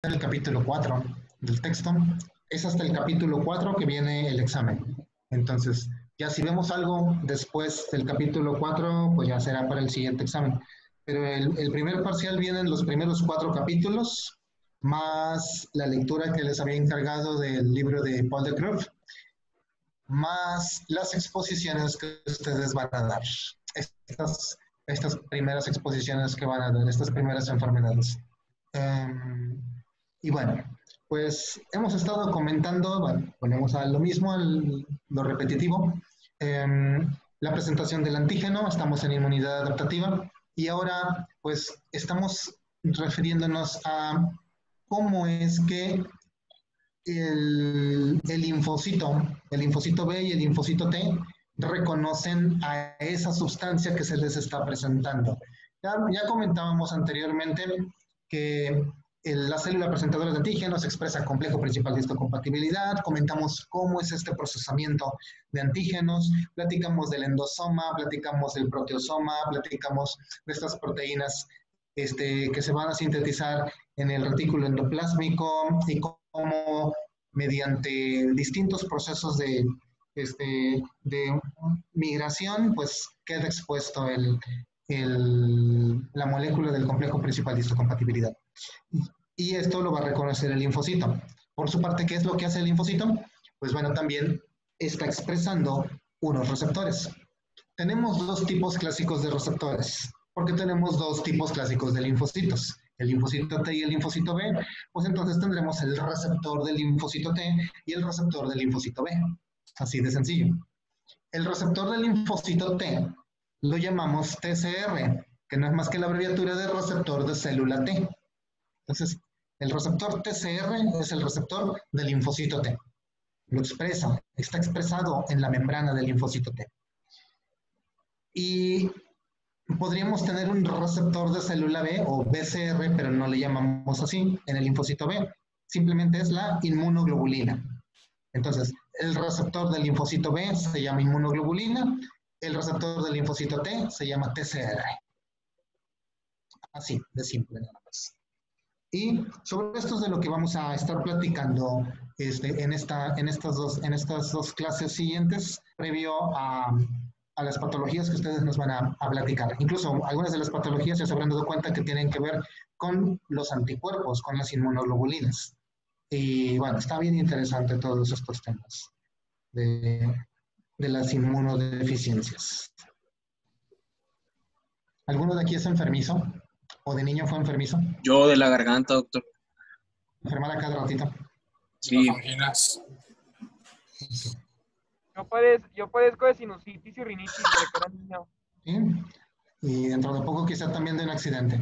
en el capítulo 4 del texto. Es hasta el capítulo 4 que viene el examen. Entonces, ya si vemos algo después del capítulo 4, pues ya será para el siguiente examen. Pero el primer parcial vienen los primeros 4 capítulos, más la lectura que les había encargado del libro de Paul de Cruyff, más las exposiciones que ustedes van a dar. Estas primeras exposiciones que van a dar, estas primeras enfermedades. Y bueno, pues hemos estado comentando, bueno, ponemos a lo mismo, lo repetitivo, la presentación del antígeno, estamos en inmunidad adaptativa y ahora pues estamos refiriéndonos a cómo es que el linfocito B y el linfocito T reconocen a esa sustancia que se les está presentando. Ya comentábamos anteriormente que la célula presentadora de antígenos expresa complejo principal de histocompatibilidad, comentamos cómo es este procesamiento de antígenos, platicamos del endosoma, platicamos del proteosoma, platicamos de estas proteínas que se van a sintetizar en el retículo endoplásmico y cómo mediante distintos procesos de migración, pues queda expuesto la molécula del complejo principal de histocompatibilidad. Y esto lo va a reconocer el linfocito. Por su parte, ¿qué es lo que hace el linfocito? Pues bueno, también está expresando unos receptores. Tenemos dos tipos clásicos de receptores, porque tenemos dos tipos clásicos de linfocitos, el linfocito T y el linfocito B, pues entonces tendremos el receptor del linfocito T y el receptor del linfocito B. Así de sencillo. El receptor del linfocito T lo llamamos TCR, que no es más que la abreviatura de receptor de célula T. Entonces, el receptor TCR es el receptor del linfocito T. Lo expresa, está expresado en la membrana del linfocito T. Y podríamos tener un receptor de célula B o BCR, pero no le llamamos así en el linfocito B. Simplemente es la inmunoglobulina. Entonces, el receptor del linfocito B se llama inmunoglobulina, el receptor del linfocito T se llama TCR. Así, de simple nada más. Y sobre esto es de lo que vamos a estar platicando en estas dos clases siguientes, previo a las patologías que ustedes nos van a platicar. Incluso algunas de las patologías ya se habrán dado cuenta que tienen que ver con los anticuerpos, con las inmunoglobulinas. Y bueno, está bien interesante todos estos temas de las inmunodeficiencias. ¿Alguno de aquí es enfermizo? ¿O de niño fue enfermizo? Yo de la garganta, doctor. ¿Enfermar a cada ratito? Sí. Anginas. Sí. Yo padezco de sinusitis y rinitis desde que era niño. ¿Sí? Y dentro de poco quizá también de un accidente.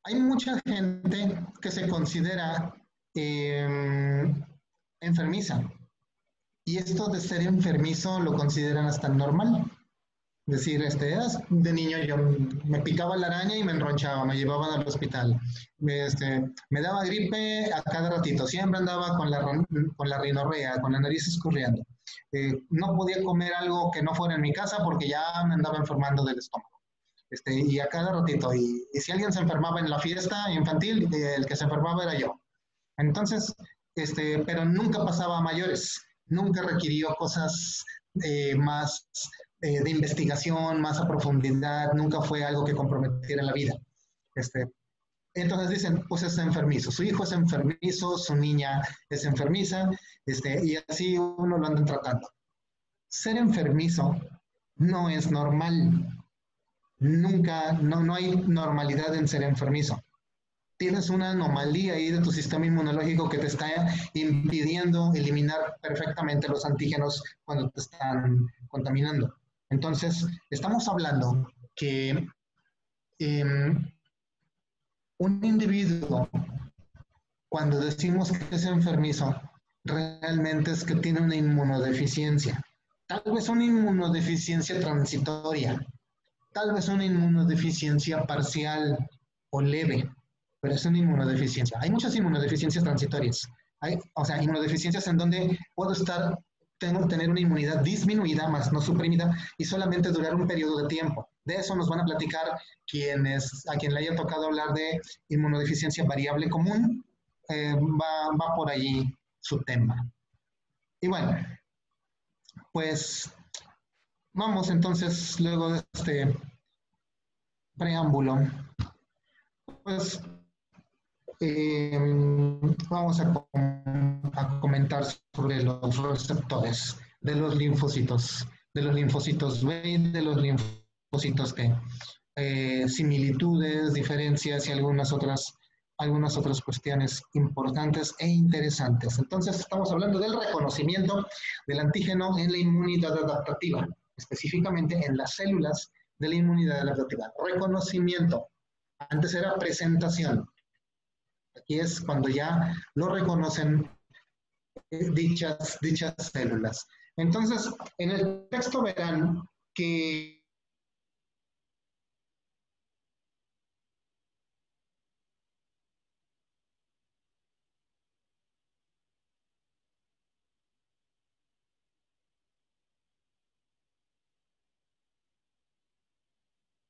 Hay mucha gente que se considera enfermiza. Y esto de ser enfermizo lo consideran hasta normal. Es decir, de niño yo me picaba la araña y me enronchaba, me llevaban al hospital. Me daba gripe a cada ratito, siempre andaba con la rinorrea, con la nariz escurriendo. No podía comer algo que no fuera en mi casa porque ya me andaba enfermando del estómago. Y a cada ratito. Y si alguien se enfermaba en la fiesta infantil, el que se enfermaba era yo. Entonces, pero nunca pasaba a mayores. Nunca requirió cosas más de investigación, más a profundidad. Nunca fue algo que comprometiera la vida. Entonces dicen, pues es enfermizo. Su hijo es enfermizo, su niña es enfermiza, y así uno lo andan tratando. Ser enfermizo no es normal. Nunca, no hay normalidad en ser enfermizo. Tienes una anomalía ahí de tu sistema inmunológico que te está impidiendo eliminar perfectamente los antígenos cuando te están contaminando. Entonces, estamos hablando que un individuo, cuando decimos que es enfermizo, realmente es que tiene una inmunodeficiencia. Tal vez una inmunodeficiencia transitoria, tal vez una inmunodeficiencia parcial o leve, pero es una inmunodeficiencia. Hay muchas inmunodeficiencias transitorias. O sea, inmunodeficiencias en donde tengo que tener una inmunidad disminuida, más no suprimida, y solamente durar un periodo de tiempo. De eso nos van a platicar a quien le haya tocado hablar de inmunodeficiencia variable común, va por allí su tema. Y bueno, pues vamos entonces, luego de este preámbulo, pues vamos a comentar sobre los receptores de los linfocitos B y de los linfocitos T. Similitudes, diferencias y algunas otras cuestiones importantes e interesantes. Entonces, estamos hablando del reconocimiento del antígeno en la inmunidad adaptativa, específicamente en las células de la inmunidad adaptativa. Reconocimiento. Antes era presentación. Aquí es cuando ya lo reconocen dichas células. Entonces, en el texto verán que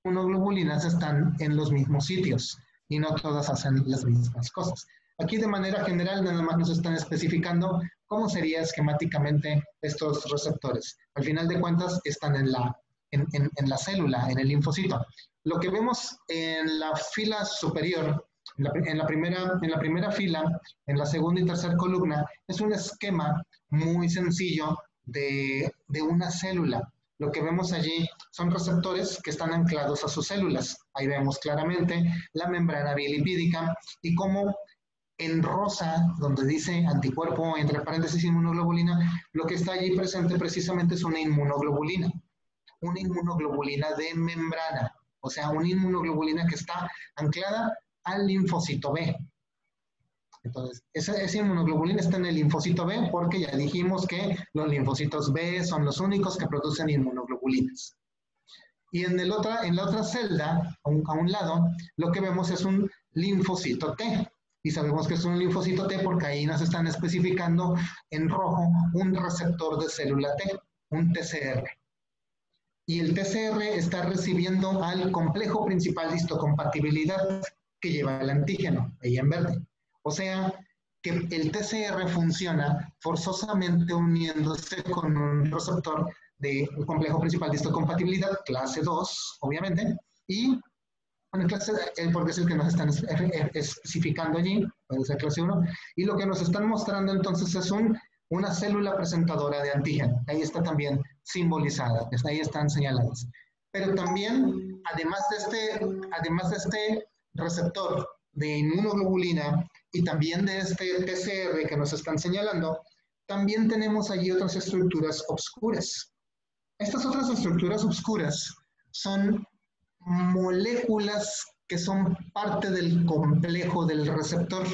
inmunoglobulinas están en los mismos sitios y no todas hacen las mismas cosas. Aquí de manera general nada más nos están especificando cómo sería esquemáticamente estos receptores. Al final de cuentas están en la célula, en el linfocito. Lo que vemos en la fila superior, en la primera fila, en la segunda y tercera columna, es un esquema muy sencillo de una célula. Lo que vemos allí son receptores que están anclados a sus células. Ahí vemos claramente la membrana bilipídica y cómo en rosa, donde dice anticuerpo, entre paréntesis inmunoglobulina, lo que está allí presente precisamente es una inmunoglobulina de membrana, o sea, una inmunoglobulina que está anclada al linfocito B. Entonces, esa inmunoglobulina está en el linfocito B porque ya dijimos que los linfocitos B son los únicos que producen inmunoglobulinas. Y en la otra celda, a un lado, lo que vemos es un linfocito T. Y sabemos que es un linfocito T porque ahí nos están especificando en rojo un receptor de célula T, un TCR. Y el TCR está recibiendo al complejo principal de histocompatibilidad que lleva el antígeno, ahí en verde. O sea, que el TCR funciona forzosamente uniéndose con un receptor de un complejo principal de histocompatibilidad, clase 2, obviamente, y bueno, clase, porque es el que nos están especificando allí, puede ser clase 1, y lo que nos están mostrando entonces es una célula presentadora de antígeno, ahí está también simbolizada, ahí están señaladas. Pero también, además de este receptor de inmunoglobulina y también de este TCR que nos están señalando, también tenemos allí otras estructuras obscuras. Estas otras estructuras obscuras son moléculas que son parte del complejo del receptor.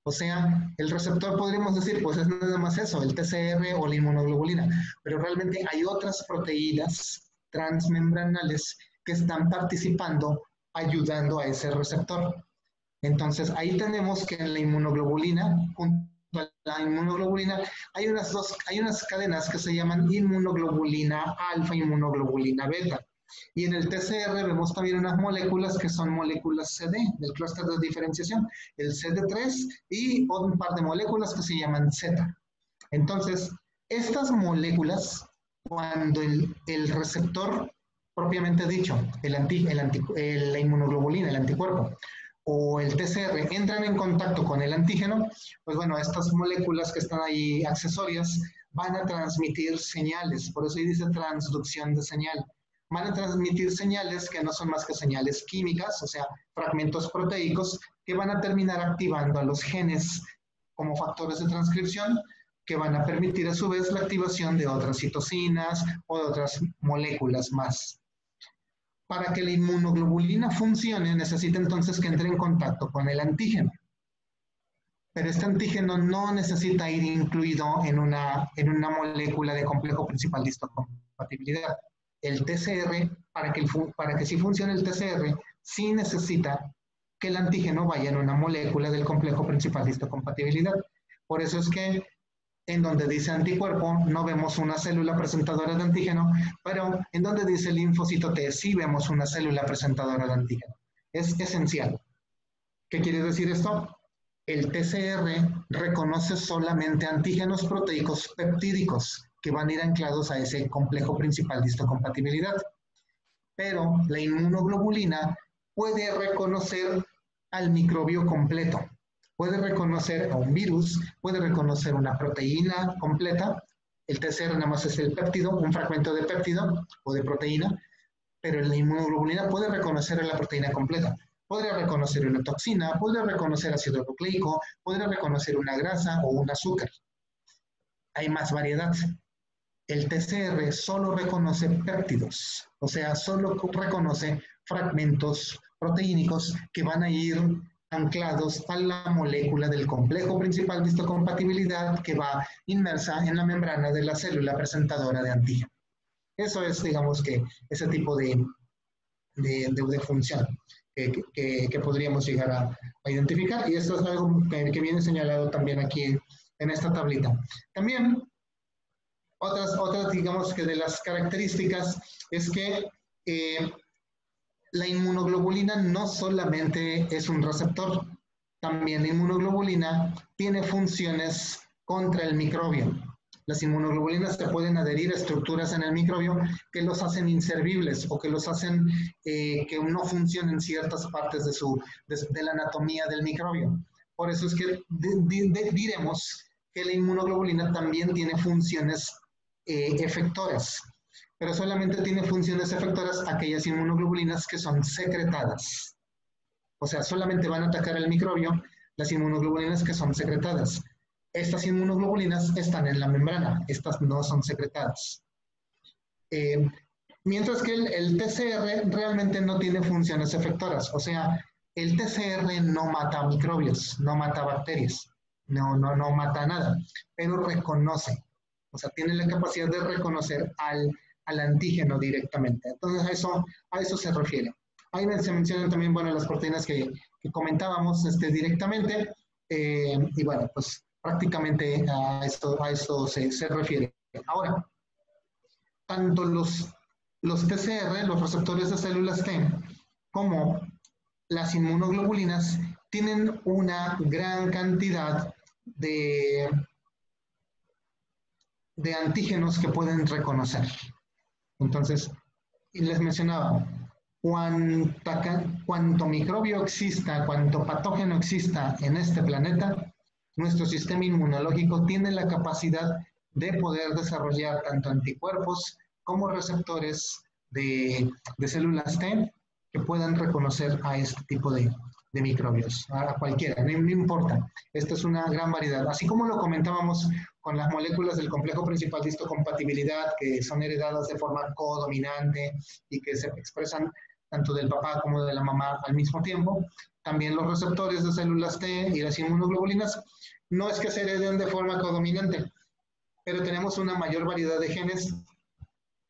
O sea, el receptor podríamos decir, pues es nada más eso, el TCR o la inmunoglobulina, pero realmente hay otras proteínas transmembranales que están participando, ayudando a ese receptor. Entonces, ahí tenemos que en la inmunoglobulina, junto a la inmunoglobulina, hay unas cadenas que se llaman inmunoglobulina alfa, inmunoglobulina beta. Y en el TCR vemos también unas moléculas que son moléculas CD, del clúster de diferenciación, el CD3 y un par de moléculas que se llaman Z. Entonces, estas moléculas, cuando el receptor propiamente dicho, la inmunoglobulina, el anticuerpo, o el TCR entran en contacto con el antígeno, pues bueno, estas moléculas que están ahí accesorias van a transmitir señales, por eso ahí dice transducción de señal. Van a transmitir señales que no son más que señales químicas, o sea, fragmentos proteicos, que van a terminar activando a los genes como factores de transcripción, que van a permitir a su vez la activación de otras citocinas o de otras moléculas más. Para que la inmunoglobulina funcione, necesita entonces que entre en contacto con el antígeno. Pero este antígeno no necesita ir incluido en una molécula de complejo principal de histocompatibilidad. El TCR, para que sí funcione el TCR, sí necesita que el antígeno vaya en una molécula del complejo principal de histocompatibilidad. Por eso es que En donde dice anticuerpo, no vemos una célula presentadora de antígeno, pero en donde dice linfocito T, sí vemos una célula presentadora de antígeno. Es esencial. ¿Qué quiere decir esto? El TCR reconoce solamente antígenos proteicos peptídicos que van a ir anclados a ese complejo principal de histocompatibilidad. Pero la inmunoglobulina puede reconocer al microbio completo. Puede reconocer a un virus, puede reconocer una proteína completa. El TCR nada más es el péptido, un fragmento de péptido o de proteína, pero la inmunoglobulina puede reconocer a la proteína completa. Podría reconocer una toxina, podría reconocer ácido nucleico, podría reconocer una grasa o un azúcar. Hay más variedad. El TCR solo reconoce péptidos, o sea, solo reconoce fragmentos proteínicos que van a ir anclados a la molécula del complejo principal de histocompatibilidad que va inmersa en la membrana de la célula presentadora de antígeno. Eso es, digamos, que ese tipo de función que podríamos llegar a identificar, y esto es algo que viene señalado también aquí en esta tablita. También otras, digamos que de las características es que la inmunoglobulina no solamente es un receptor, también la inmunoglobulina tiene funciones contra el microbio. Las inmunoglobulinas se pueden adherir a estructuras en el microbio que los hacen inservibles o que los hacen que no funcionen ciertas partes de la anatomía del microbio. Por eso es que diremos que la inmunoglobulina también tiene funciones efectoras, pero solamente tiene funciones efectoras aquellas inmunoglobulinas que son secretadas. O sea, solamente van a atacar al microbio las inmunoglobulinas que son secretadas. Estas inmunoglobulinas están en la membrana, estas no son secretadas. Mientras que el TCR realmente no tiene funciones efectoras, o sea, el TCR no mata microbios, no mata bacterias, no mata nada, pero reconoce, o sea, tiene la capacidad de reconocer al antígeno directamente. Entonces a eso se refiere. Ahí se mencionan también, bueno, las proteínas que comentábamos directamente, y bueno, pues prácticamente a esto se refiere. Ahora, tanto los TCR, los receptores de células T, como las inmunoglobulinas tienen una gran cantidad de antígenos que pueden reconocer. Entonces, les mencionaba, cuanto microbio exista, cuanto patógeno exista en este planeta, nuestro sistema inmunológico tiene la capacidad de poder desarrollar tanto anticuerpos como receptores de células T que puedan reconocer a este tipo de microbios, a cualquiera, no importa. Esta es una gran variedad. Así como lo comentábamos con las moléculas del complejo principal de histocompatibilidad, que son heredadas de forma codominante y que se expresan tanto del papá como de la mamá al mismo tiempo, también los receptores de células T y las inmunoglobulinas no es que se hereden de forma codominante, pero tenemos una mayor variedad de genes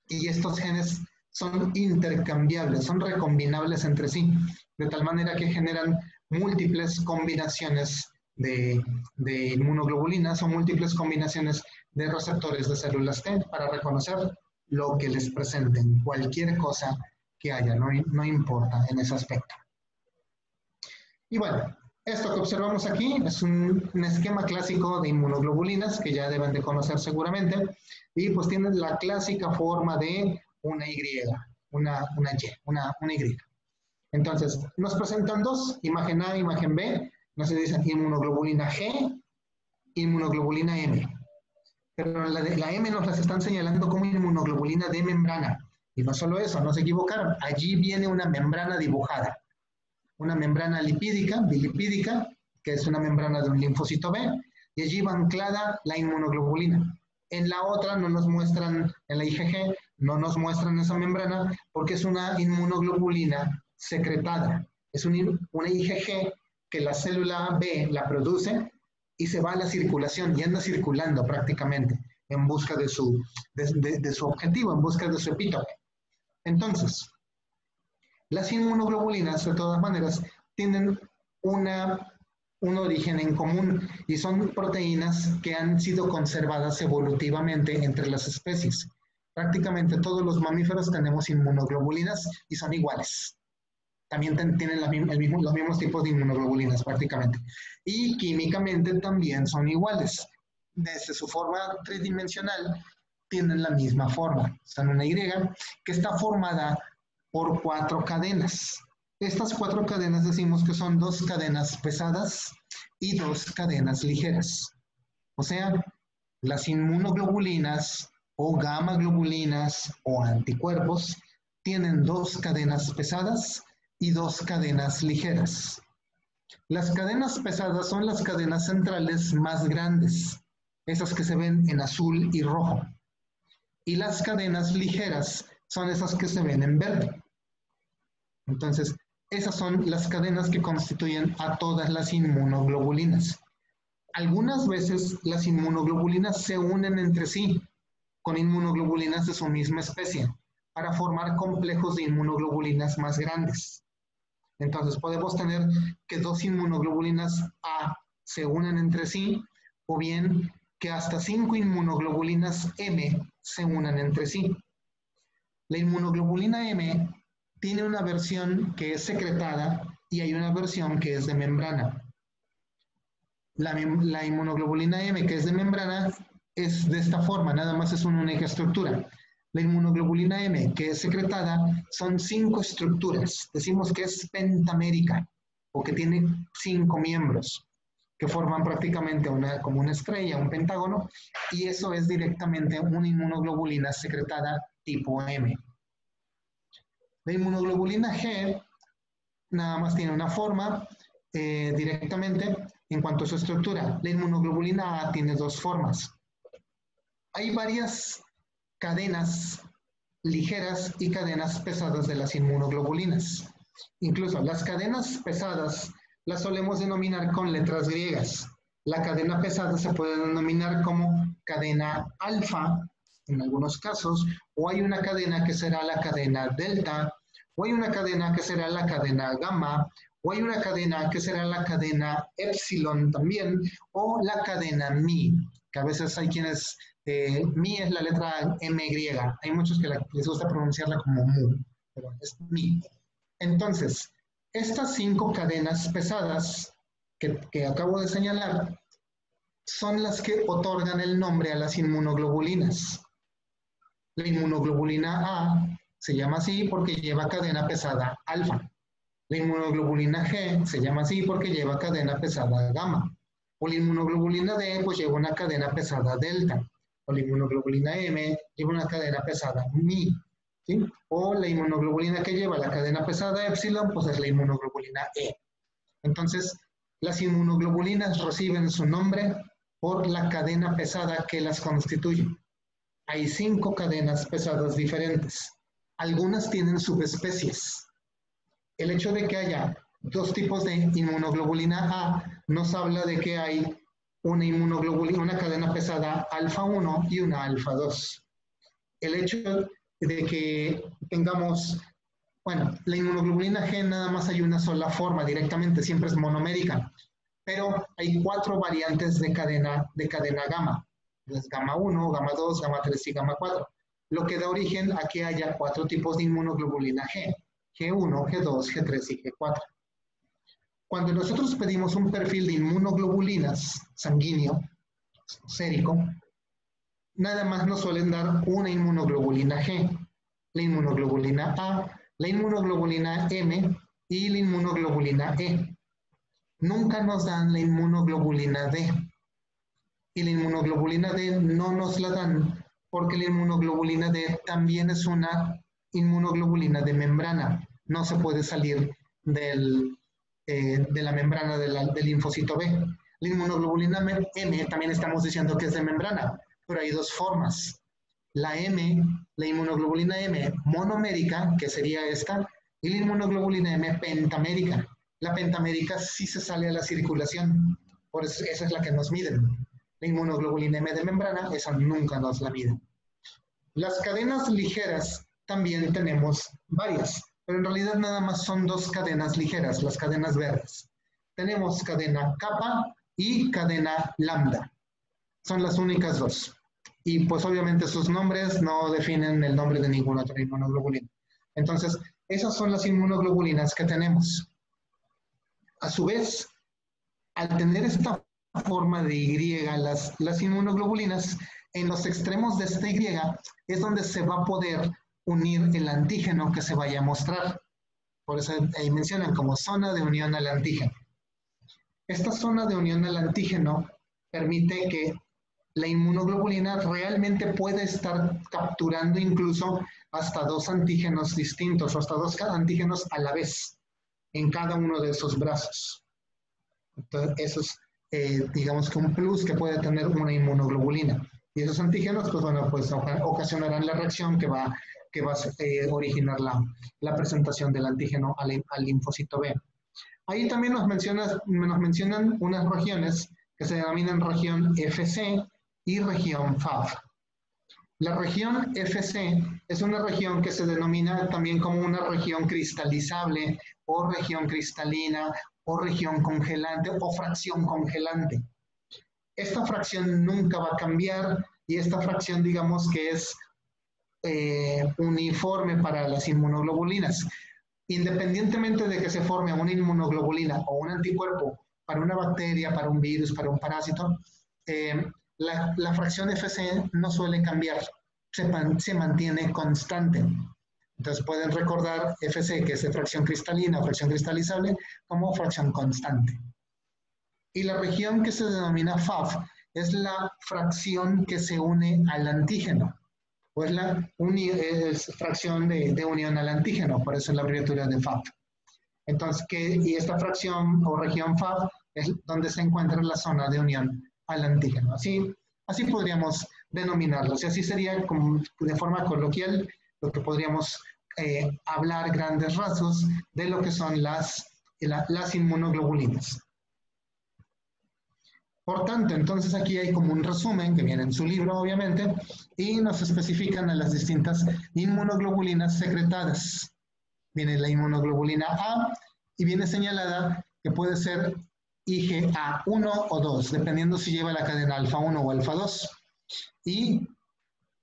y estos genes son intercambiables, son recombinables entre sí, de tal manera que generan múltiples combinaciones de inmunoglobulinas o múltiples combinaciones de receptores de células T para reconocer lo que les presenten, cualquier cosa que haya, no importa en ese aspecto. Y bueno, esto que observamos aquí es un esquema clásico de inmunoglobulinas que ya deben de conocer seguramente, y pues tienen la clásica forma de una Y, una Y. Entonces, nos presentan dos, imagen A, imagen B, nos dicen inmunoglobulina G, inmunoglobulina M. Pero la M nos las están señalando como inmunoglobulina de membrana. Y no solo eso, no se equivocaron, allí viene una membrana dibujada. Una membrana lipídica, bilipídica, que es una membrana de un linfocito B, y allí va anclada la inmunoglobulina. En la otra no nos muestran, en la IgG, no nos muestran esa membrana porque es una inmunoglobulina secretada. Es una IgG que la célula B la produce y se va a la circulación y anda circulando prácticamente en busca de su objetivo, en busca de su epítope. Entonces, las inmunoglobulinas, de todas maneras, tienen una un origen en común y son proteínas que han sido conservadas evolutivamente entre las especies. Prácticamente todos los mamíferos tenemos inmunoglobulinas y son iguales. También tienen los mismos tipos de inmunoglobulinas prácticamente. Y químicamente también son iguales. Desde su forma tridimensional tienen la misma forma. Son una Y que está formada por 4 cadenas. Estas 4 cadenas decimos que son 2 cadenas pesadas y 2 cadenas ligeras. O sea, las inmunoglobulinas o gamma globulinas o anticuerpos tienen 2 cadenas pesadas y 2 cadenas ligeras. Las cadenas pesadas son las cadenas centrales más grandes, esas que se ven en azul y rojo. Y las cadenas ligeras son esas que se ven en verde. Entonces, esas son las cadenas que constituyen a todas las inmunoglobulinas. Algunas veces las inmunoglobulinas se unen entre sí con inmunoglobulinas de su misma especie para formar complejos de inmunoglobulinas más grandes. Entonces podemos tener que 2 inmunoglobulinas A se unen entre sí o bien que hasta 5 inmunoglobulinas M se unan entre sí. La inmunoglobulina M tiene una versión que es secretada y hay una versión que es de membrana. La inmunoglobulina M, que es de membrana, es de esta forma, nada más es una única estructura. La inmunoglobulina M, que es secretada, son 5 estructuras. Decimos que es pentamérica o que tiene 5 miembros que forman prácticamente como una estrella, un pentágono, y eso es directamente una inmunoglobulina secretada tipo M. La inmunoglobulina G nada más tiene una forma directamente en cuanto a su estructura. La inmunoglobulina A tiene 2 formas. Hay varias cadenas ligeras y cadenas pesadas de las inmunoglobulinas. Incluso las cadenas pesadas las solemos denominar con letras griegas. La cadena pesada se puede denominar como cadena alfa en algunos casos, o hay una cadena que será la cadena delta, o hay una cadena que será la cadena gamma, o hay una cadena que será la cadena epsilon también, o la cadena mi, que a veces hay quienes, mi es la letra M griega, hay muchos que les gusta pronunciarla como mu, pero es mi. Entonces, estas 5 cadenas pesadas que acabo de señalar son las que otorgan el nombre a las inmunoglobulinas. La inmunoglobulina A se llama así porque lleva cadena pesada alfa. La inmunoglobulina G se llama así porque lleva cadena pesada gamma. O la inmunoglobulina D pues lleva una cadena pesada delta. O la inmunoglobulina M lleva una cadena pesada mi. ¿Sí? O la inmunoglobulina que lleva la cadena pesada epsilon pues es la inmunoglobulina E. Entonces, las inmunoglobulinas reciben su nombre por la cadena pesada que las constituye. Hay 5 cadenas pesadas diferentes. Algunas tienen subespecies. El hecho de que haya 2 tipos de inmunoglobulina A nos habla de que hay una cadena pesada alfa 1 y una alfa 2. El hecho de que tengamos, bueno, la inmunoglobulina G nada más hay una sola forma directamente, siempre es monomérica, pero hay 4 variantes de cadena gamma. Es gamma 1, gamma 2, gamma 3 y gamma 4, lo que da origen a que haya 4 tipos de inmunoglobulina G, G1, G2, G3 y G4. Cuando nosotros pedimos un perfil de inmunoglobulinas sanguíneo, sérico, nada más nos suelen dar una inmunoglobulina G, la inmunoglobulina A, la inmunoglobulina M y la inmunoglobulina E. Nunca nos dan la inmunoglobulina D. Y la inmunoglobulina D no nos la dan porque la inmunoglobulina D también es una inmunoglobulina de membrana. No se puede salir de la membrana del linfocito B. La inmunoglobulina M también estamos diciendo que es de membrana, pero hay 2 formas. La M, la inmunoglobulina M monomérica, que sería esta, y la inmunoglobulina M pentamérica. La pentamérica sí se sale a la circulación, por eso esa es la que nos miden. La inmunoglobulina M de membrana, esa nunca nos la miden. Las cadenas ligeras también tenemos varias, pero en realidad nada más son 2 cadenas ligeras, las cadenas verdes. tenemos cadena kappa y cadena lambda. Son las únicas dos. Y pues obviamente sus nombres no definen el nombre de ninguna otra inmunoglobulina. Entonces, esas son las inmunoglobulinas que tenemos. A su vez, al tener esta forma de Y, las inmunoglobulinas, en los extremos de esta Y es donde se va a poder unir el antígeno que se vaya a mostrar. Por eso ahí mencionan como zona de unión al antígeno. Esta zona de unión al antígeno permite que la inmunoglobulina realmente puede estar capturando incluso hasta dos antígenos distintos o hasta dos antígenos a la vez en cada uno de esos brazos. Entonces, eso es, digamos que un plus que puede tener una inmunoglobulina. Y esos antígenos, pues bueno, pues ocasionarán la reacción que va a originar la presentación del antígeno al linfocito B. Ahí también nos mencionan unas regiones que se denominan región FC y región FAV. La región FC es una región que se denomina también como una región cristalizable o región cristalina o región congelante o fracción congelante. Esta fracción nunca va a cambiar y esta fracción, digamos que es uniforme para las inmunoglobulinas. Independientemente de que se forme una inmunoglobulina o un anticuerpo para una bacteria, para un virus, para un parásito, la fracción FC no suele cambiar, se mantiene constante. Entonces pueden recordar FC, que es de fracción cristalina o fracción cristalizable, como fracción constante. Y la región que se denomina FAV es la fracción que se une al antígeno, o es la fracción de unión al antígeno, por eso es la abreviatura de FAV. Entonces, y esta fracción o región FAV es donde se encuentra la zona de unión al antígeno. Así podríamos denominarlos, y así sería como, de forma coloquial lo que podríamos hablar grandes rasgos de lo que son las inmunoglobulinas. Por tanto, entonces aquí hay como un resumen que viene en su libro, obviamente, y nos especifican a las distintas inmunoglobulinas secretadas. Viene la inmunoglobulina A y viene señalada que puede ser IgA1 o 2, dependiendo si lleva la cadena alfa 1 o alfa 2. Y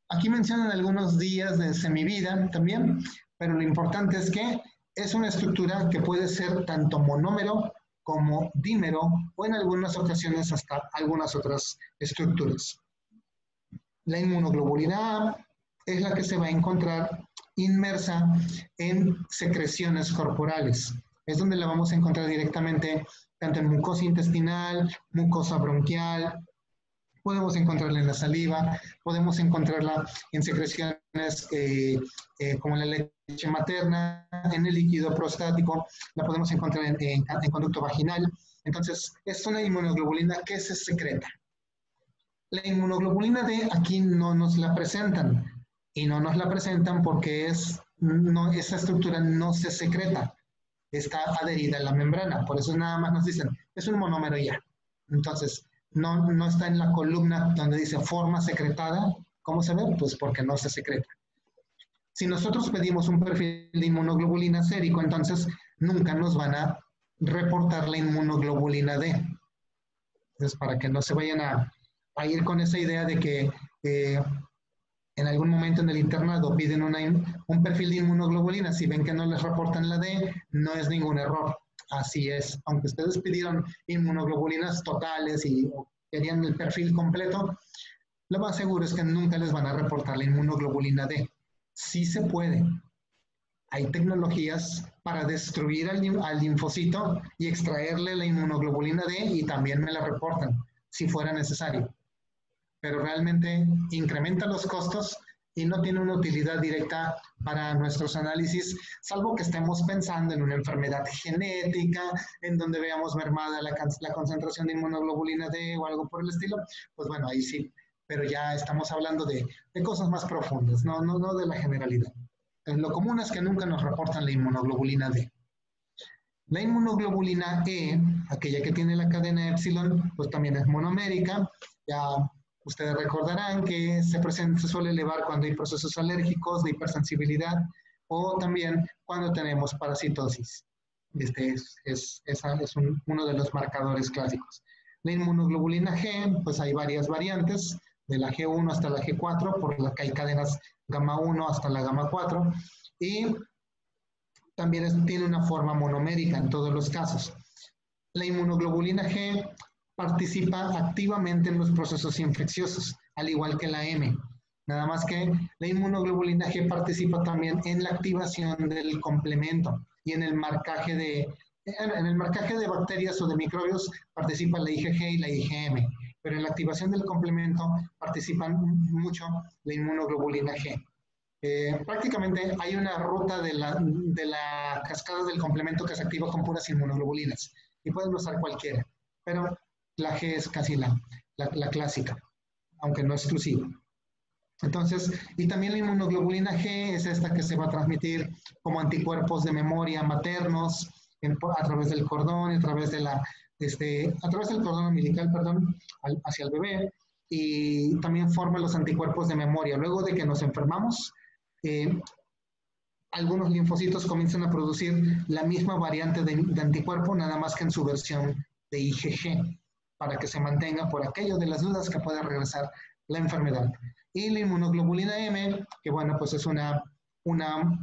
aquí mencionan algunos días de semivida también, pero lo importante es que es una estructura que puede ser tanto monómero como dímero o en algunas ocasiones hasta algunas otras estructuras. La inmunoglobulina A es la que se va a encontrar inmersa en secreciones corporales. Es donde la vamos a encontrar directamente tanto en mucosa intestinal, mucosa bronquial, podemos encontrarla en la saliva, podemos encontrarla en secreciones como la leche materna, en el líquido prostático, la podemos encontrar en conducto vaginal. Entonces, es una inmunoglobulina que se secreta. La inmunoglobulina D aquí no nos la presentan, y no nos la presentan porque esa estructura no se secreta, está adherida a la membrana, por eso nada más nos dicen, es un monómero ya. Entonces, no está en la columna donde dice forma secretada. ¿Cómo se ve? Pues porque no se secreta. Si nosotros pedimos un perfil de inmunoglobulina sérico, entonces nunca nos van a reportar la inmunoglobulina D. Entonces, para que no se vayan a ir con esa idea de que en algún momento en el internado piden un perfil de inmunoglobulina, si ven que no les reportan la D, no es ningún error. Así es, aunque ustedes pidieron inmunoglobulinas totales y querían el perfil completo, lo más seguro es que nunca les van a reportar la inmunoglobulina D. Sí se puede. Hay tecnologías para destruir al linfocito y extraerle la inmunoglobulina D y también me la reportan, si fuera necesario. Pero realmente incrementa los costos y no tiene una utilidad directa para nuestros análisis, salvo que estemos pensando en una enfermedad genética, en donde veamos mermada la concentración de inmunoglobulina D o algo por el estilo, pues bueno, ahí sí, pero ya estamos hablando de cosas más profundas, no de la generalidad. Entonces, lo común es que nunca nos reportan la inmunoglobulina D. La inmunoglobulina E, aquella que tiene la cadena epsilon, pues también es monomérica, ya. Ustedes recordarán que se suele elevar cuando hay procesos alérgicos de hipersensibilidad o también cuando tenemos parasitosis. Uno de los marcadores clásicos. La inmunoglobulina G, pues hay varias variantes, de la G1 hasta la G4, por la que hay cadenas gamma 1 hasta la gamma 4, y también tiene una forma monomérica en todos los casos. La inmunoglobulina G participa activamente en los procesos infecciosos, al igual que la M. Nada más que la inmunoglobulina G participa también en la activación del complemento y en el marcaje de bacterias o de microbios participa la IgG y la IgM, pero en la activación del complemento participan mucho la inmunoglobulina G. Prácticamente hay una ruta de la cascada del complemento que se activa con puras inmunoglobulinas y pueden usar cualquiera, pero la G es casi la clásica, aunque no exclusiva. Entonces, y también la inmunoglobulina G es esta que se va a transmitir como anticuerpos de memoria maternos a través del cordón, a través del cordón umbilical, hacia el bebé, y también forma los anticuerpos de memoria. Luego de que nos enfermamos, algunos linfocitos comienzan a producir la misma variante de anticuerpo, nada más que en su versión de IgG, para que se mantenga por aquello de las dudas que pueda regresar la enfermedad. Y la inmunoglobulina M, que bueno, pues es una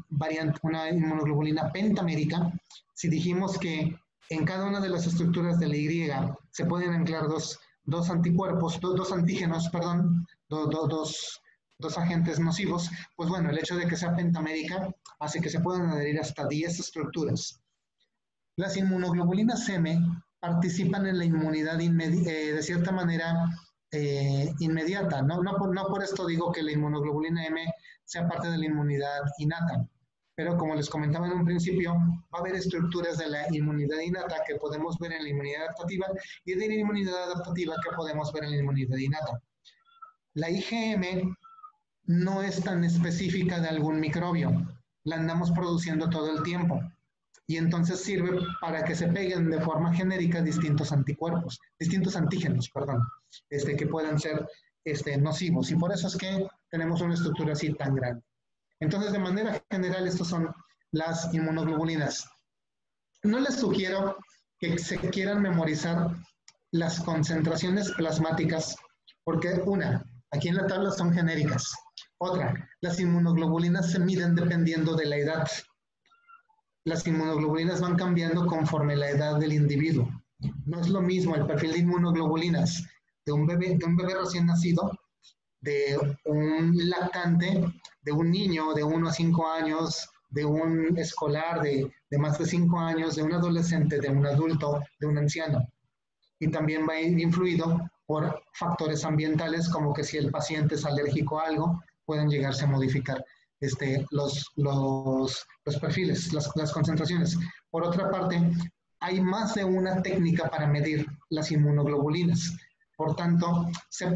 variante, una inmunoglobulina pentamérica. Si dijimos que en cada una de las estructuras de la Y se pueden anclar dos anticuerpos, dos antígenos, perdón, dos agentes nocivos, pues bueno, el hecho de que sea pentamérica hace que se puedan adherir hasta 10 estructuras. Las inmunoglobulinas M participan en la inmunidad de cierta manera inmediata. No por esto digo que la inmunoglobulina M sea parte de la inmunidad innata, pero como les comentaba en un principio, va a haber estructuras de la inmunidad innata que podemos ver en la inmunidad adaptativa y de la inmunidad adaptativa que podemos ver en la inmunidad innata. La IgM no es tan específica de algún microbio, la andamos produciendo todo el tiempo y entonces sirve para que se peguen de forma genérica distintos anticuerpos, distintos antígenos, perdón, que puedan ser nocivos, y por eso es que tenemos una estructura así tan grande. Entonces, de manera general, estas son las inmunoglobulinas. No les sugiero que se quieran memorizar las concentraciones plasmáticas, porque aquí en la tabla son genéricas. Otra, las inmunoglobulinas se miden dependiendo de la edad. Las inmunoglobulinas van cambiando conforme la edad del individuo. No es lo mismo el perfil de inmunoglobulinas de un bebé recién nacido, de un lactante, de un niño de 1 a 5 años, de un escolar de más de 5 años, de un adolescente, de un adulto, de un anciano. Y también va a ir influido por factores ambientales, como que si el paciente es alérgico a algo, pueden llegarse a modificar los perfiles, las concentraciones. Por otra parte, hay más de una técnica para medir las inmunoglobulinas. Por tanto,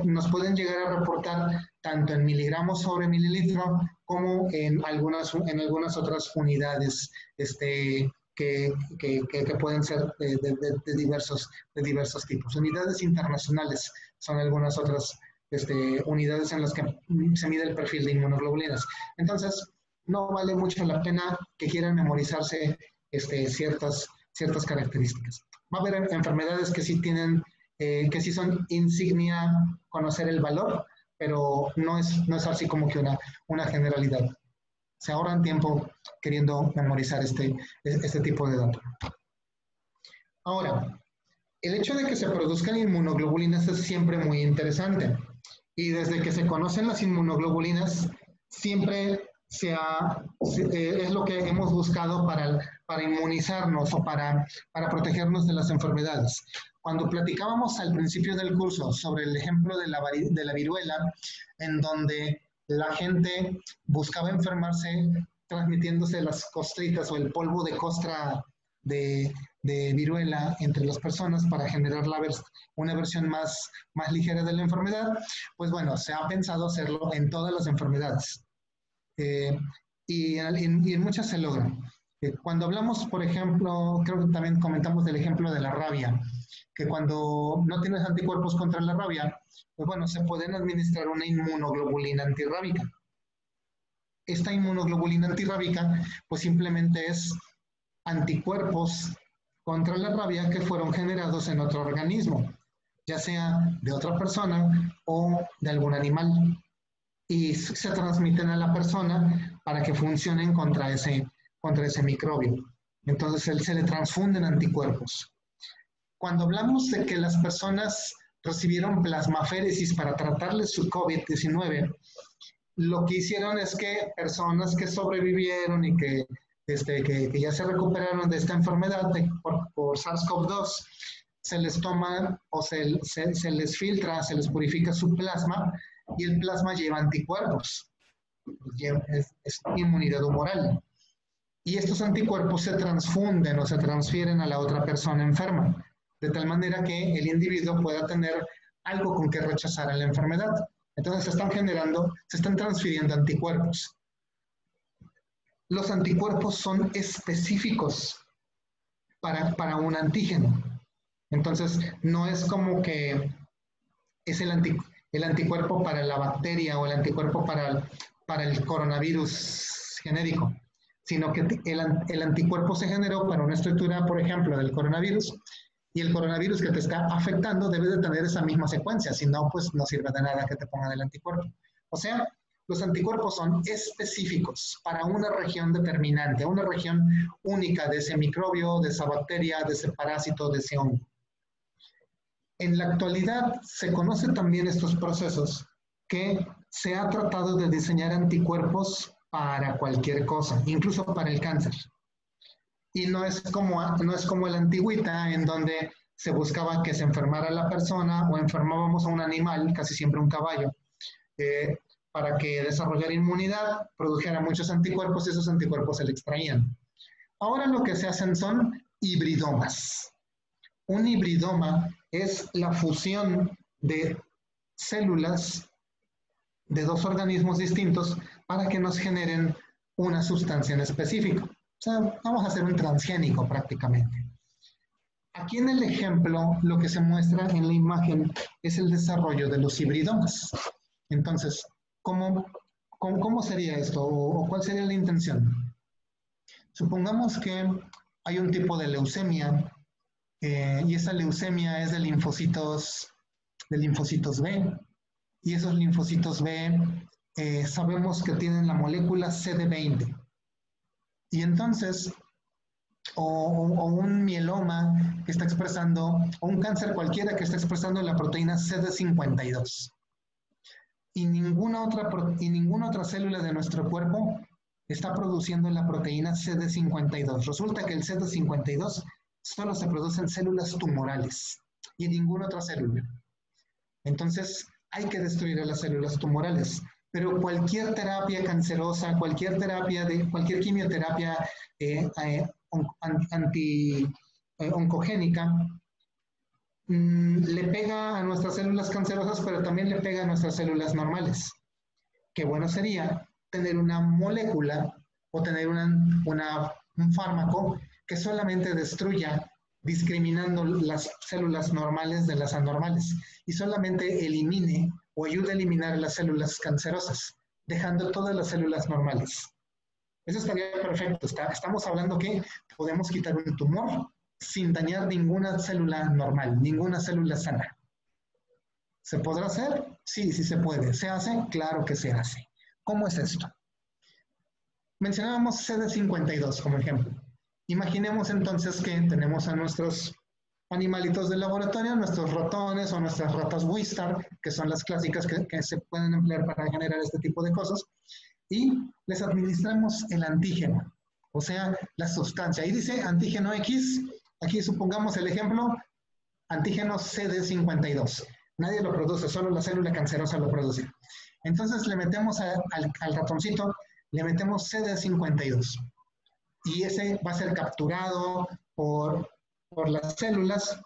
nos pueden llegar a reportar tanto en miligramos sobre mililitro como en algunas otras unidades que pueden ser de diversos tipos. Unidades internacionales son algunas otras unidades en las que se mide el perfil de inmunoglobulinas. Entonces, no vale mucho la pena que quieran memorizarse ciertas características. Va a haber enfermedades que sí tienen, que sí son insignia conocer el valor, pero no es así como que una generalidad. Se ahorran tiempo queriendo memorizar este tipo de datos. Ahora, el hecho de que se produzcan inmunoglobulinas es siempre muy interesante. Y desde que se conocen las inmunoglobulinas, siempre es lo que hemos buscado para inmunizarnos o para protegernos de las enfermedades. Cuando platicábamos al principio del curso sobre el ejemplo de la viruela, en donde la gente buscaba enfermarse transmitiéndose las costritas o el polvo de costra de viruela entre las personas para generar una versión más ligera de la enfermedad, pues bueno, se ha pensado hacerlo en todas las enfermedades. Y en muchas se logran. Cuando hablamos, por ejemplo, creo que también comentamos del ejemplo de la rabia, que cuando no tienes anticuerpos contra la rabia, pues bueno, se pueden administrar una inmunoglobulina antirrábica. Esta inmunoglobulina antirrábica, pues simplemente es anticuerpos contra la rabia que fueron generados en otro organismo, ya sea de otra persona o de algún animal, y se transmiten a la persona para que funcionen contra ese microbio. Entonces se le transfunden anticuerpos. Cuando hablamos de que las personas recibieron plasmaféresis para tratarles su COVID-19, lo que hicieron es que personas que sobrevivieron y que ya se recuperaron de esta enfermedad por SARS-CoV-2, se les toma o se les filtra, se les purifica su plasma, y el plasma lleva anticuerpos, es inmunidad humoral. Y estos anticuerpos se transfunden o se transfieren a la otra persona enferma, de tal manera que el individuo pueda tener algo con que rechazar a la enfermedad. Entonces se están transfiriendo anticuerpos. Los anticuerpos son específicos para un antígeno. Entonces, no es como que es el anticuerpo para la bacteria o el anticuerpo para el coronavirus genérico, sino que el anticuerpo se generó para una estructura, por ejemplo, del coronavirus, y el coronavirus que te está afectando debe de tener esa misma secuencia, si no, pues no sirve de nada que te pongan el anticuerpo. O sea, los anticuerpos son específicos para una región determinante, una región única de ese microbio, de esa bacteria, de ese parásito, de ese hongo. En la actualidad se conocen también estos procesos que se ha tratado de diseñar anticuerpos para cualquier cosa, incluso para el cáncer. Y no es como la antigüita, en donde se buscaba que se enfermara la persona o enfermábamos a un animal, casi siempre un caballo, para que desarrollara inmunidad, produjera muchos anticuerpos y esos anticuerpos se le extraían. Ahora lo que se hacen son hibridomas. Un hibridoma es la fusión de células de dos organismos distintos para que nos generen una sustancia en específico. O sea, vamos a hacer un transgénico prácticamente. Aquí en el ejemplo, lo que se muestra en la imagen es el desarrollo de los hibridomas. Entonces, ¿cómo sería esto? ¿O cuál sería la intención? Supongamos que hay un tipo de leucemia y esa leucemia es de linfocitos B. Y esos linfocitos B sabemos que tienen la molécula CD20. Y entonces, o un mieloma que está expresando, o un cáncer cualquiera que está expresando la proteína CD52. Y ninguna otra célula de nuestro cuerpo está produciendo la proteína CD52. Resulta que el CD52 solo se produce en células tumorales y en ninguna otra célula. Entonces, hay que destruir a las células tumorales. Pero cualquier terapia cancerosa, cualquier quimioterapia oncogénica, le pega a nuestras células cancerosas, pero también le pega a nuestras células normales. Qué bueno sería tener una molécula o tener un fármaco que solamente destruya, discriminando las células normales de las anormales, y solamente elimine o ayude a eliminar las células cancerosas, dejando todas las células normales. Eso estaría perfecto. Estamos hablando que podemos quitar un tumor sin dañar ninguna célula normal, ninguna célula sana. ¿Se podrá hacer? Sí, sí se puede. ¿Se hace? Claro que se hace. ¿Cómo es esto? Mencionábamos CD52 como ejemplo. Imaginemos entonces que tenemos a nuestros animalitos del laboratorio, nuestros ratones o nuestras ratas Wistar, que son las clásicas que se pueden emplear para generar este tipo de cosas, y les administramos el antígeno, o sea, la sustancia. Ahí dice antígeno X, aquí supongamos el ejemplo, antígeno CD52. Nadie lo produce, solo la célula cancerosa lo produce. Entonces le metemos al ratoncito, le metemos CD52. Y ese va a ser capturado por las células,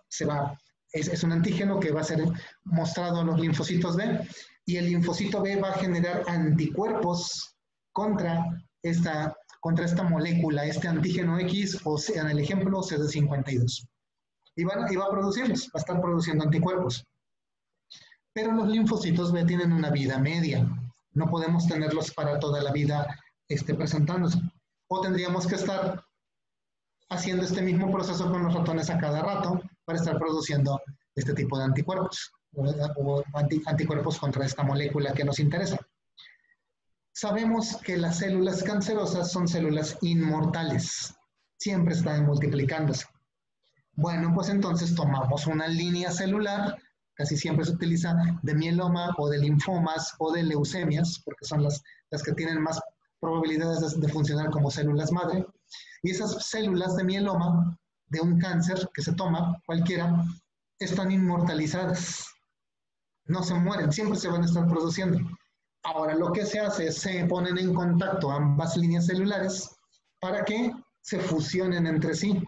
es un antígeno que va a ser mostrado a los linfocitos B, y el linfocito B va a generar anticuerpos contra esta molécula, este antígeno X, o sea, en el ejemplo CD52. Y va a producirlos, va a estar produciendo anticuerpos. Pero los linfocitos B tienen una vida media, no podemos tenerlos para toda la vida presentándose. O tendríamos que estar haciendo este mismo proceso con los ratones a cada rato para estar produciendo este tipo de anticuerpos o anticuerpos contra esta molécula que nos interesa. Sabemos que las células cancerosas son células inmortales, siempre están multiplicándose. Bueno, pues entonces tomamos una línea celular, casi siempre se utiliza de mieloma o de linfomas o de leucemias, porque son las que tienen más probabilidades de funcionar como células madre. Y esas células de mieloma, de un cáncer que se toma, cualquiera, están inmortalizadas. No se mueren, siempre se van a estar produciendo. Ahora lo que se hace es se ponen en contacto ambas líneas celulares para que se fusionen entre sí.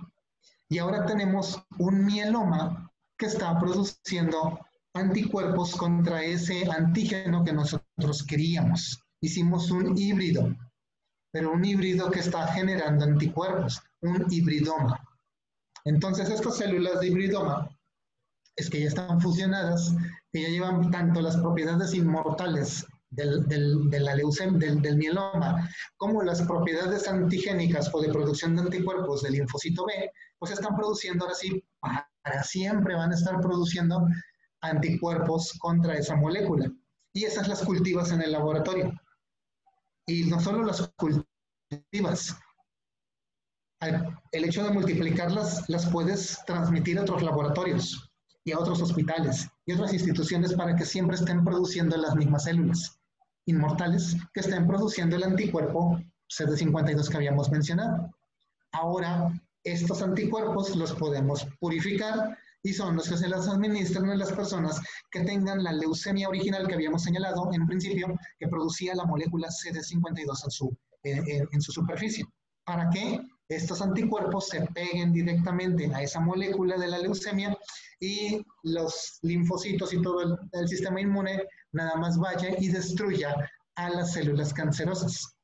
Y ahora tenemos un mieloma que está produciendo anticuerpos contra ese antígeno que nosotros queríamos. Hicimos un híbrido, pero un híbrido que está generando anticuerpos, un hibridoma. Entonces estas células de hibridoma es que ya están fusionadas, que ya llevan tanto las propiedades inmortales de la leucemia, del mieloma, como las propiedades antigénicas o de producción de anticuerpos del linfocito B, pues están produciendo ahora sí, para siempre van a estar produciendo anticuerpos contra esa molécula. Y esas las cultivas en el laboratorio. Y no solo las cultivas, el hecho de multiplicarlas las puedes transmitir a otros laboratorios y a otros hospitales y otras instituciones para que siempre estén produciendo las mismas células inmortales que estén produciendo el anticuerpo CD52 que habíamos mencionado. Ahora, estos anticuerpos los podemos purificar y son los que se las administran a las personas que tengan la leucemia original que habíamos señalado en principio, que producía la molécula CD52 en su superficie. ¿Para qué? Estos anticuerpos se peguen directamente a esa molécula de la leucemia y los linfocitos y todo el sistema inmune nada más vaya y destruya a las células cancerosas.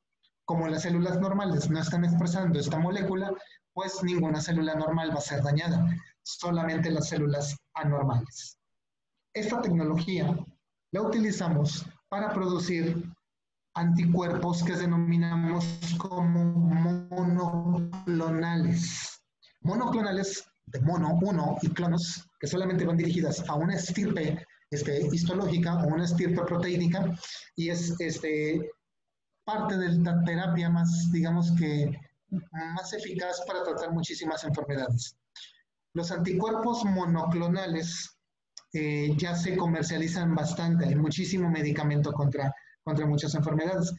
Como las células normales no están expresando esta molécula, pues ninguna célula normal va a ser dañada, solamente las células anormales. Esta tecnología la utilizamos para producir anticuerpos que denominamos como monoclonales. Monoclonales de mono, uno, y clonos, que solamente van dirigidas a una estirpe histológica o una estirpe proteínica, y es parte de la terapia más, digamos que, más eficaz para tratar muchísimas enfermedades. Los anticuerpos monoclonales ya se comercializan bastante, hay muchísimo medicamento contra muchas enfermedades.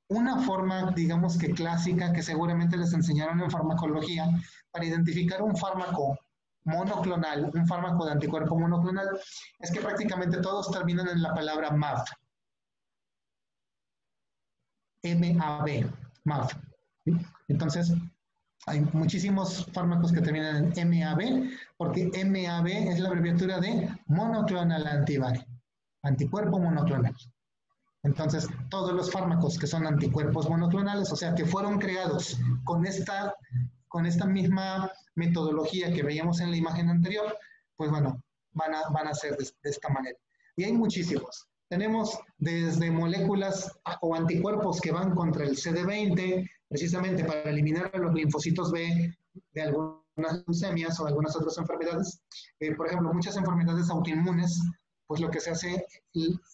Una forma, digamos que clásica, que seguramente les enseñaron en farmacología, para identificar un fármaco monoclonal, un fármaco de anticuerpo monoclonal, es que prácticamente todos terminan en la palabra MAB. M-A-B, MAB. Entonces, hay muchísimos fármacos que terminan en MAB, porque MAB es la abreviatura de monoclonal antibody, anticuerpo monoclonal. Entonces, todos los fármacos que son anticuerpos monoclonales, o sea, que fueron creados con esta misma metodología que veíamos en la imagen anterior, pues bueno, van a ser de esta manera. Y hay muchísimos. Tenemos desde moléculas o anticuerpos que van contra el CD20, precisamente para eliminar a los linfocitos B de algunas leucemias o algunas otras enfermedades. Por ejemplo, muchas enfermedades autoinmunes, pues lo que se hace,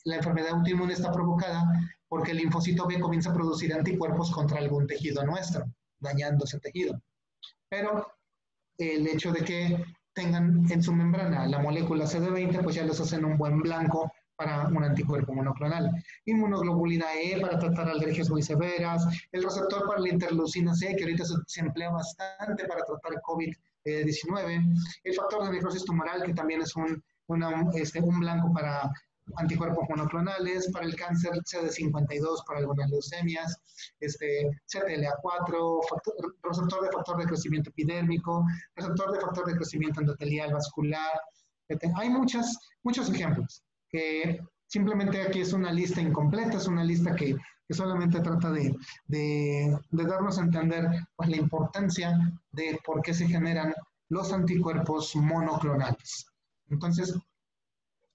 la enfermedad autoinmune está provocada porque el linfocito B comienza a producir anticuerpos contra algún tejido nuestro, dañando ese tejido. Pero el hecho de que tengan en su membrana la molécula CD20, pues ya les hacen un buen blanco para un anticuerpo monoclonal. Inmunoglobulina E para tratar alergias muy severas, el receptor para la interleucina C, que ahorita se emplea bastante para tratar COVID-19, el factor de necrosis tumoral, que también es un blanco para anticuerpos monoclonales, para el cáncer CD52, para algunas leucemias, CTLA4, receptor de factor de crecimiento epidérmico, receptor de factor de crecimiento endotelial vascular. Hay muchos ejemplos, que simplemente aquí es una lista incompleta, es una lista que solamente trata de darnos a entender pues, la importancia de por qué se generan los anticuerpos monoclonales. Entonces,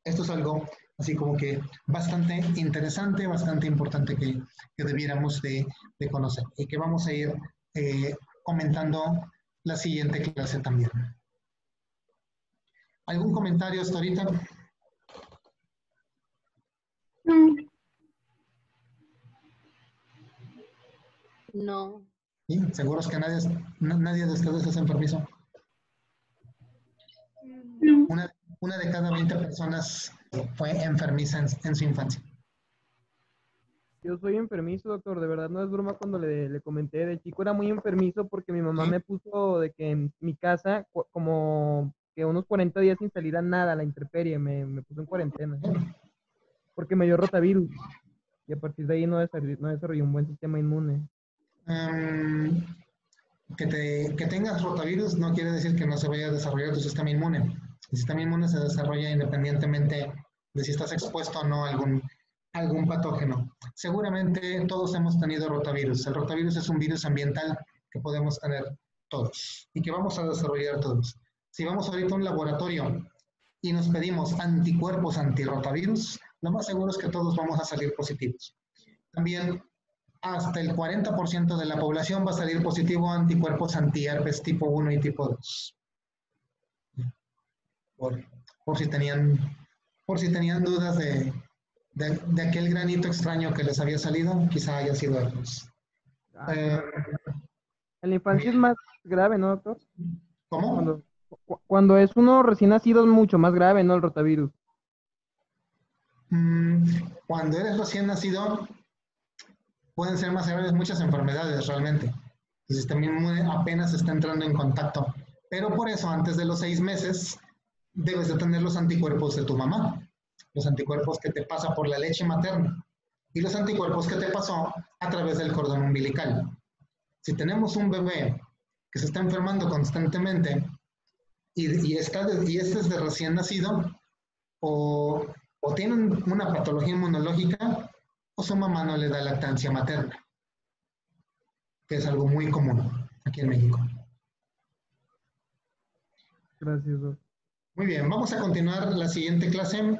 esto es algo así como que bastante interesante, bastante importante que debiéramos de conocer y que vamos a ir comentando la siguiente clase también. ¿Algún comentario hasta ahorita? No. ¿Sí? ¿Seguros que nadie de ustedes es enfermizo? No. Una de cada 20 personas fue enfermiza en su infancia. Yo soy enfermizo, doctor, de verdad no es broma cuando le comenté. De chico era muy enfermizo porque mi mamá ¿Sí? me puso de que en mi casa, como que unos 40 días sin salir a nada, a la intemperie, me puso en cuarentena. Porque me dio rotavirus. Y a partir de ahí no desarrollé un buen sistema inmune. Que tengas rotavirus no quiere decir que no se vaya a desarrollar tu sistema inmune. El sistema inmune se desarrolla independientemente de si estás expuesto o no a algún patógeno. Seguramente todos hemos tenido rotavirus. El rotavirus es un virus ambiental que podemos tener todos y que vamos a desarrollar todos. Si vamos ahorita a un laboratorio y nos pedimos anticuerpos antirrotavirus, lo más seguro es que todos vamos a salir positivos. También hasta el 40% de la población va a salir positivo a anticuerpos antiherpes tipo 1 y tipo 2. Por si tenían dudas de aquel granito extraño que les había salido, quizá haya sido herpes. En la infancia es más grave, ¿no, doctor? ¿Cómo? Cuando es uno recién nacido es mucho más grave, ¿no? El rotavirus. Cuando eres recién nacido, pueden ser más graves muchas enfermedades realmente. El sistema inmune apenas está entrando en contacto. Pero por eso, antes de los 6 meses, debes de tener los anticuerpos de tu mamá. Los anticuerpos que te pasa por la leche materna. Y los anticuerpos que te pasó a través del cordón umbilical. Si tenemos un bebé que se está enfermando constantemente y este es de recién nacido, o tiene una patología inmunológica, o su mamá no le da lactancia materna, que es algo muy común aquí en México. Gracias, doctor. Muy bien, vamos a continuar la siguiente clase,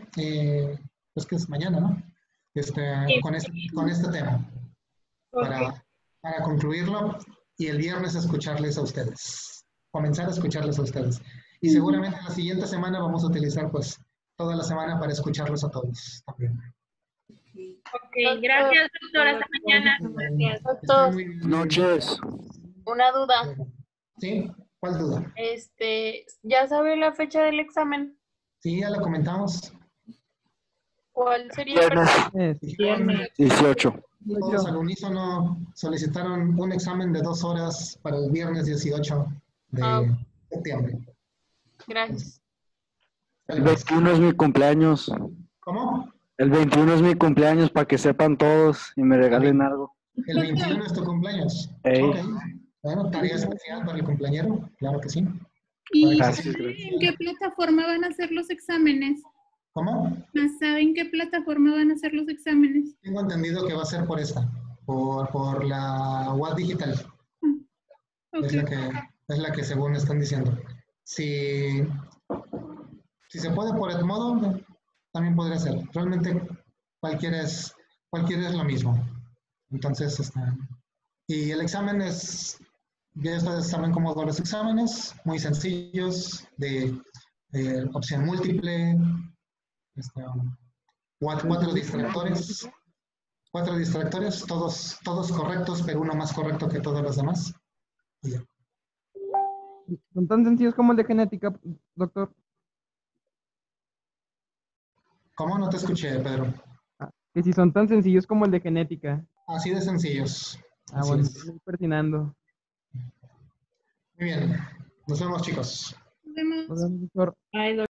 pues que es mañana, ¿no? Con este tema, para concluirlo y el viernes escucharles a ustedes, comenzar a escucharles a ustedes. Y seguramente la siguiente semana vamos a utilizar pues toda la semana para escucharlos a todos también. Ok, gracias, doctor. Hasta mañana. Gracias, doctor. Buenas Noches. Una duda. ¿Sí? ¿Cuál duda? ¿Ya sabe la fecha del examen? Sí, ya la comentamos. ¿Cuál sería? Dijeron, 18. todos al unísono solicitaron un examen de 2 horas para el viernes 18 de septiembre. Gracias. El 21 es mi cumpleaños. ¿Cómo? El 21 es mi cumpleaños para que sepan todos y me regalen algo. El 21 es tu cumpleaños. Ey. Ok. Bueno, tarea especial para el cumpleañero, claro que sí. ¿Y Gracias, en qué plataforma van a hacer los exámenes? ¿Cómo? ¿Saben qué plataforma van a hacer los exámenes? Tengo entendido que va a ser por esta, por la UAD digital. Ok. Es la que según están diciendo. Si se puede por Edmodo, también podría ser. Realmente cualquiera es lo mismo. Entonces, y el examen ya ustedes saben cómo van los exámenes, muy sencillos, de opción múltiple, 4 distractores. 4 distractores, todos correctos, pero uno más correcto que todos los demás. Y ya. ¿Son tan sencillos como el de genética, doctor? ¿Cómo? No te escuché, Pedro. Que si son tan sencillos como el de genética. Así de sencillos. Así Bueno, es. estoy persinando. Muy bien. Nos vemos, chicos. Nos vemos. Nos vemos, doctor. Bye, doctor.